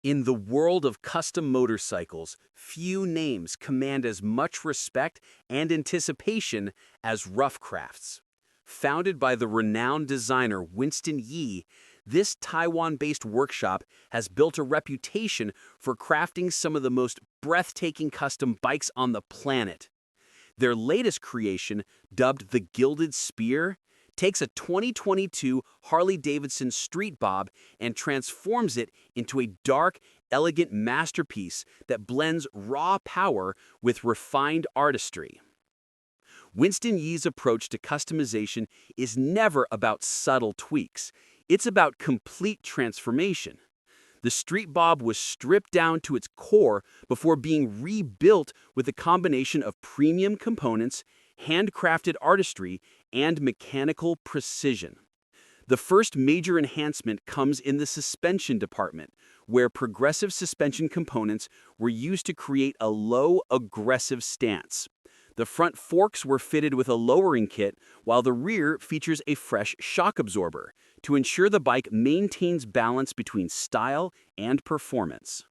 In the world of custom motorcycles, few names command as much respect and anticipation as rough crafts. Founded by the renowned designer Winston Yeh, this Taiwan-based workshop has built a reputation for crafting some of the most breathtaking custom bikes on the planet. Their latest creation, dubbed the Gilded Spear, takes a 2022 Harley-Davidson Street Bob and transforms it into a dark, elegant masterpiece that blends raw power with refined artistry. Winston Yeh's approach to customization is never about subtle tweaks. It's about complete transformation. The Street Bob was stripped down to its core before being rebuilt with a combination of premium components, handcrafted artistry, and mechanical precision. The first major enhancement comes in the suspension department, where progressive suspension components were used to create a low, aggressive stance. The front forks were fitted with a lowering kit, while the rear features a fresh shock absorber to ensure the bike maintains balance between style and performance.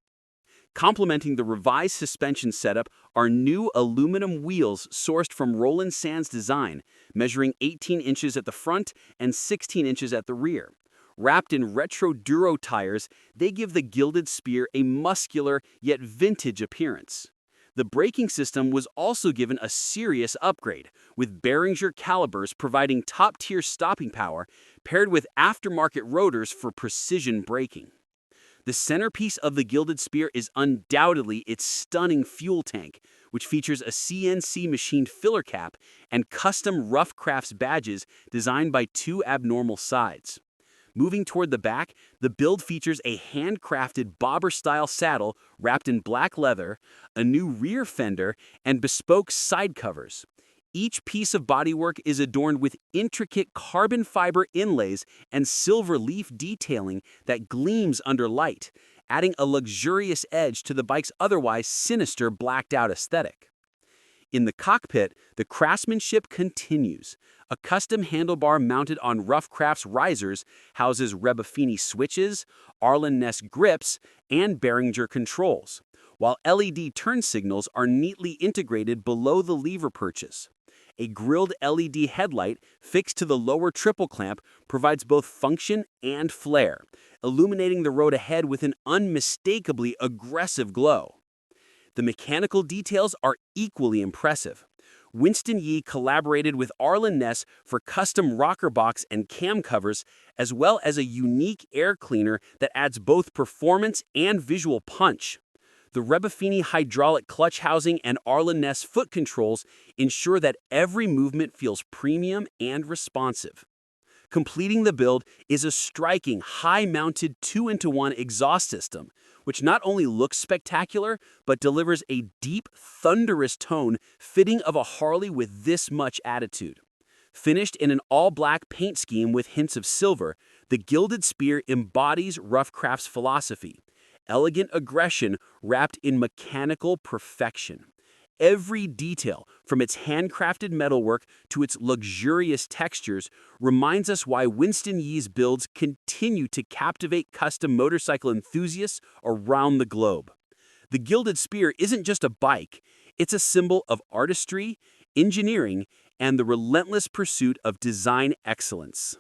Complementing the revised suspension setup are new aluminum wheels sourced from Roland Sands Design, measuring 18 inches at the front and 16 inches at the rear. Wrapped in retro Duro tires, they give the Gilded Spear a muscular yet vintage appearance. The braking system was also given a serious upgrade, with Behringer calipers providing top-tier stopping power paired with aftermarket rotors for precision braking. The centerpiece of the Gilded Spear is undoubtedly its stunning fuel tank, which features a CNC-machined filler cap and custom Rough Crafts badges designed by two abnormal sides. Moving toward the back, the build features a handcrafted bobber-style saddle wrapped in black leather, a new rear fender, and bespoke side covers. Each piece of bodywork is adorned with intricate carbon fiber inlays and silver leaf detailing that gleams under light, adding a luxurious edge to the bike's otherwise sinister blacked-out aesthetic. In the cockpit, the craftsmanship continues. A custom handlebar mounted on Rough Crafts risers houses Rebafini switches, Arlen Ness grips, and Behringer controls, while LED turn signals are neatly integrated below the lever purchase. A grilled LED headlight fixed to the lower triple clamp provides both function and flair, illuminating the road ahead with an unmistakably aggressive glow. The mechanical details are equally impressive. Winston Yeh collaborated with Arlen Ness for custom rocker box and cam covers, as well as a unique air cleaner that adds both performance and visual punch. The Rebafini hydraulic clutch housing and Arlen Ness foot controls ensure that every movement feels premium and responsive. Completing the build is a striking, high-mounted 2-into-1 exhaust system, which not only looks spectacular, but delivers a deep, thunderous tone fitting of a Harley with this much attitude. Finished in an all-black paint scheme with hints of silver, the Gilded Spear embodies Rough Crafts' philosophy: elegant aggression wrapped in mechanical perfection. Every detail, from its handcrafted metalwork to its luxurious textures, reminds us why Winston Yeh's builds continue to captivate custom motorcycle enthusiasts around the globe. The Gilded Spear isn't just a bike, it's a symbol of artistry, engineering, and the relentless pursuit of design excellence.